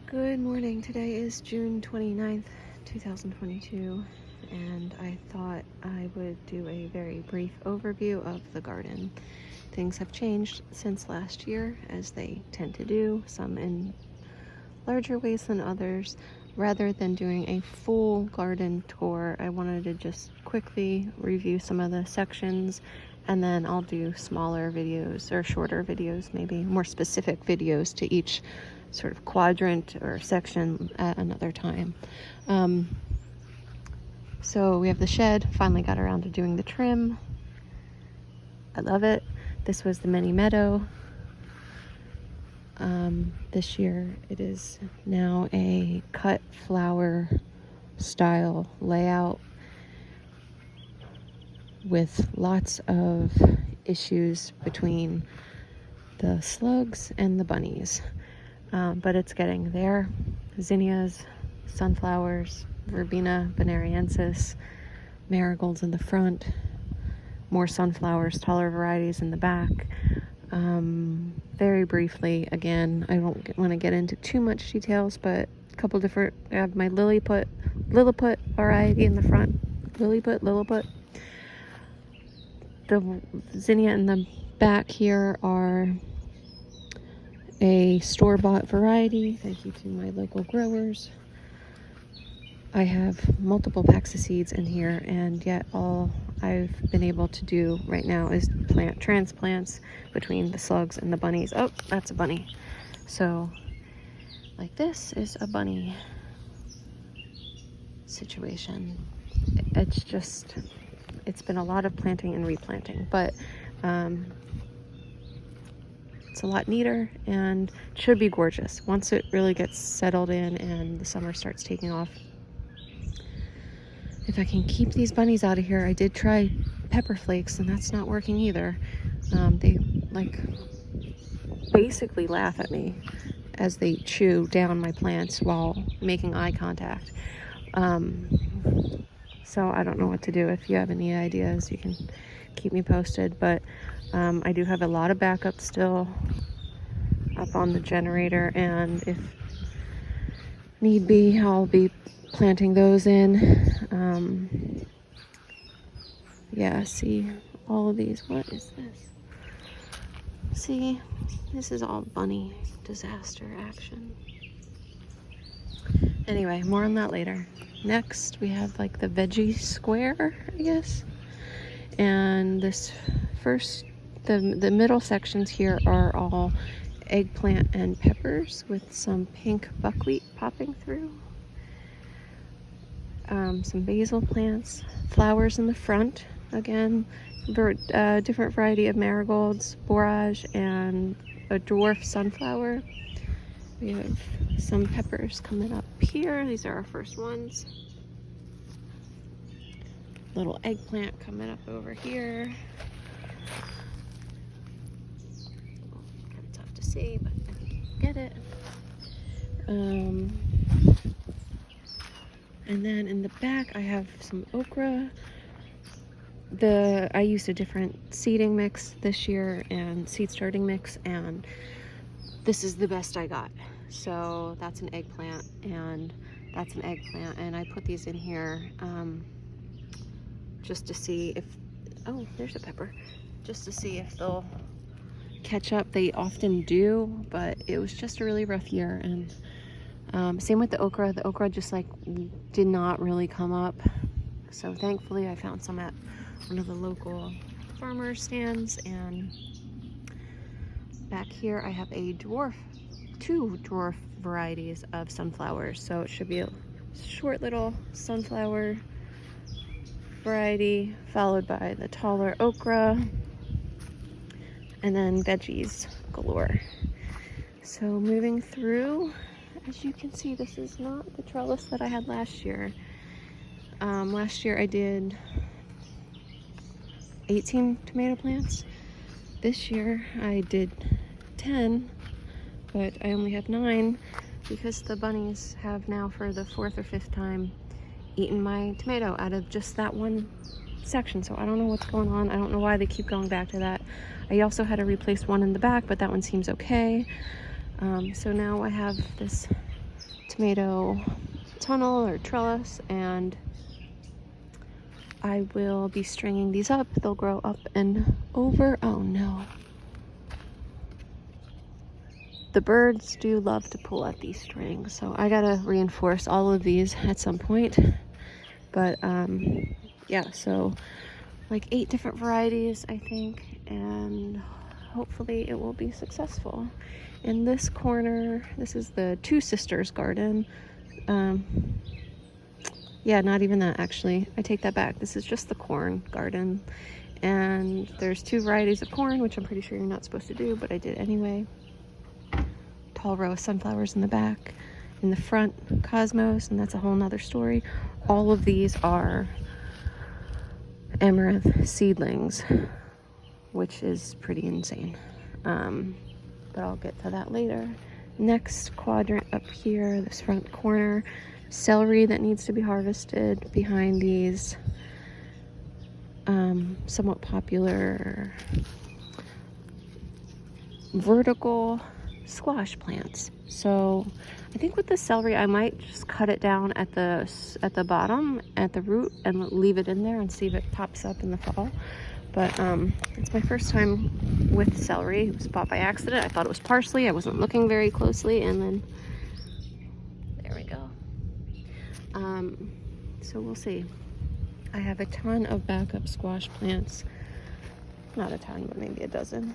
Good morning. Today is June 29th, 2022, and I thought I would do a very brief overview of the garden. Things have changed since last year, as they tend to do, some in larger ways than others. Rather than doing a full garden tour, I wanted to just quickly review some of the sections, and then I'll do smaller videos or shorter videos, maybe more specific videos to each sort of quadrant or section at another time. So we have the shed. Finally got around to doing the trim. I love it. This was the mini meadow. This year it is now a cut flower style layout with lots of issues between the slugs and the bunnies. But it's getting there. Zinnias, sunflowers, Verbena bonariensis, marigolds in the front, more sunflowers, taller varieties in the back. Very briefly, again, I don't want to get into too much details, but a couple different, I have my Lilliput variety in the front. Lilliput. The zinnia in the back here are a store-bought variety. Thank you to my local growers. I have multiple packs of seeds in here, and yet all I've been able to do right now is plant transplants between the slugs and the bunnies. Oh, that's a bunny. So, like, this is a bunny situation. It's been a lot of planting and replanting, but it's a lot neater and should be gorgeous once it really gets settled in and the summer starts taking off. If I can keep these bunnies out of here. I did try pepper flakes, and that's not working either. They basically laugh at me as they chew down my plants while making eye contact. So I don't know what to do. If you have any ideas, you can keep me posted, but I do have a lot of backup still up on the generator, and if need be, I'll be planting those in. Yeah, see all of these. What is this? See, this is all bunny disaster action. Anyway, more on that later. Next, we have like the Veggie Square, I guess. And this first, the middle sections here are all eggplant and peppers with some pink buckwheat popping through. Some basil plants, flowers in the front. Again, different variety of marigolds, borage, and a dwarf sunflower. We have some peppers coming up here. These are our first ones. Little eggplant coming up over here. Kind of tough to see, but I think you can get it. And then in the back, I have some okra. I used a different seeding mix this year and seed starting mix, and this is the best I got. So that's an eggplant, and that's an eggplant, and I put these in here just to see if, oh, there's a pepper, just to see if they'll catch up. They often do, but it was just a really rough year. And same with the okra. The okra just did not really come up. So thankfully I found some at one of the local farmer stands. And back here I have two dwarf varieties of sunflowers. So it should be a short little sunflower variety, followed by the taller okra, and then veggies galore. So moving through, as you can see, this is not the trellis that I had last year. Last year I did 18 tomato plants. This year I did 10, but I only have 9 because the bunnies have now, for the 4th or 5th time, eaten my tomato out of just that one section. So I don't know what's going on. I don't know why they keep going back to that. I also had to replace one in the back, but that one seems okay. So now I have this tomato tunnel or trellis, and I will be stringing these up. They'll grow up and over. Oh no. The birds do love to pull at these strings, so I gotta reinforce all of these at some point. But yeah, so like 8 different varieties, I think, and hopefully it will be successful. In this corner, this is the Two Sisters garden. Yeah, not even that, actually. I take that back. This is just the corn garden. And there's 2 varieties of corn, which I'm pretty sure you're not supposed to do, but I did anyway. Tall row of sunflowers in the back. In the front, cosmos, and that's a whole nother story. All of these are amaranth seedlings, which is pretty insane. But I'll get to that later. Next quadrant up here, this front corner, celery that needs to be harvested behind these somewhat popular vertical squash plants. So I think with the celery I might just cut it down at the bottom at the root and leave it in there and see if it pops up in the fall. But it's my first time with celery. It was bought by accident. I thought it was parsley. I wasn't looking very closely, and then there we go. So we'll see. I have a ton of backup squash plants. Not a ton, but maybe a dozen.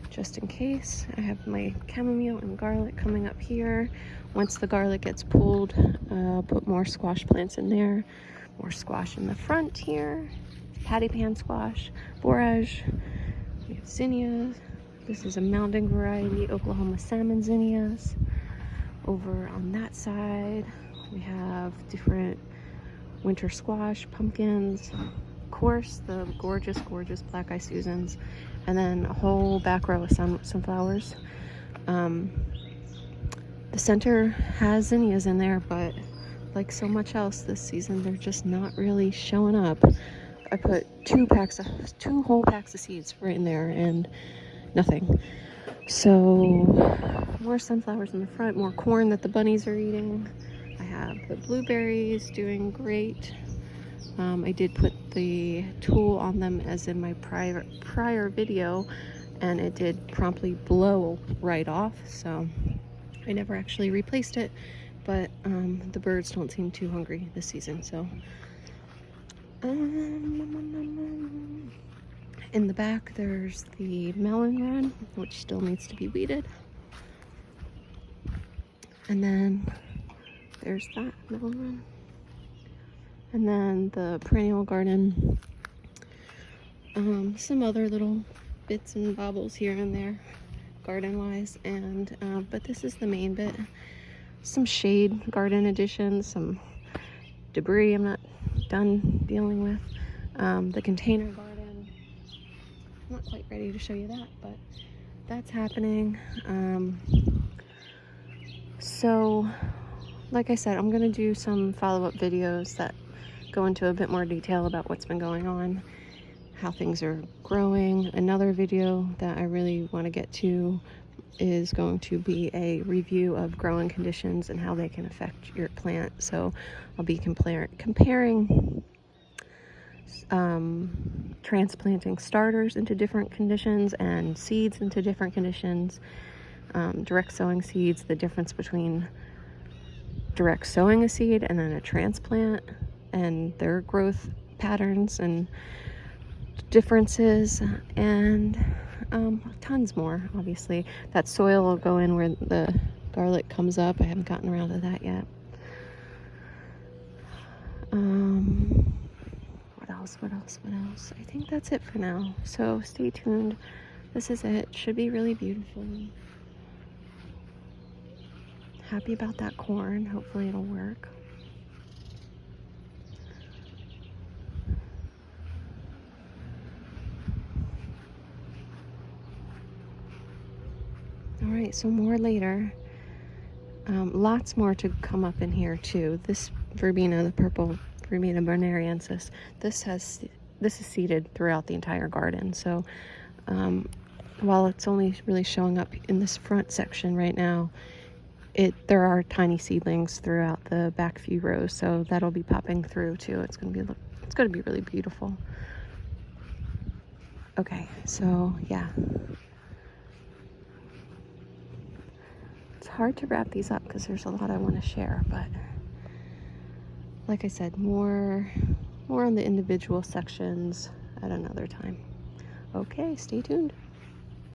Just in case. I have my chamomile and garlic coming up here. Once the garlic gets pulled, I'll put more squash plants in there. More squash in the front here. Patty pan squash, borage. We have zinnias. This is a mounding variety, Oklahoma salmon zinnias. Over on that side, we have different winter squash, pumpkins, of course, the gorgeous, gorgeous black eye Susans, and then a whole back row of sunflowers. The center has zinnias in there, but like so much else this season, they're just not really showing up. I put 2 whole packs of seeds right in there and nothing. So more sunflowers in the front, more corn that the bunnies are eating. I have the blueberries doing great. I did put the tool on them as in my prior video, and it did promptly blow right off, so I never actually replaced it. But the birds don't seem too hungry this season, so in the back there's the melon run, which still needs to be weeded, and then there's that melon run, and then the perennial garden, some other little bits and bobbles here and there garden wise, and but this is the main bit. Some shade garden additions, some debris I'm not done dealing with. The container garden, I'm not quite ready to show you that, but that's happening. So like I said, I'm gonna do some follow-up videos that go into a bit more detail about what's been going on, how things are growing. Another video that I really want to get to is going to be a review of growing conditions and how they can affect your plant. So I'll be comparing transplanting starters into different conditions and seeds into different conditions, direct sowing seeds, the difference between direct sowing a seed and then a transplant, and their growth patterns and differences, and tons more. Obviously that soil will go in where the garlic comes up. I haven't gotten around to that yet. What else? I think that's it for now, so stay tuned. This is it. Should be really beautiful. Happy about that corn. Hopefully it'll work. Alright, so more later. Lots more to come up in here too. This verbena, the purple Verbena bonariensis, this is seeded throughout the entire garden. So while it's only really showing up in this front section right now, there are tiny seedlings throughout the back few rows, so that'll be popping through too. It's gonna be really beautiful. Okay, so yeah. It's hard to wrap these up because there's a lot I want to share, but like I said, more on the individual sections at another time. Okay, stay tuned.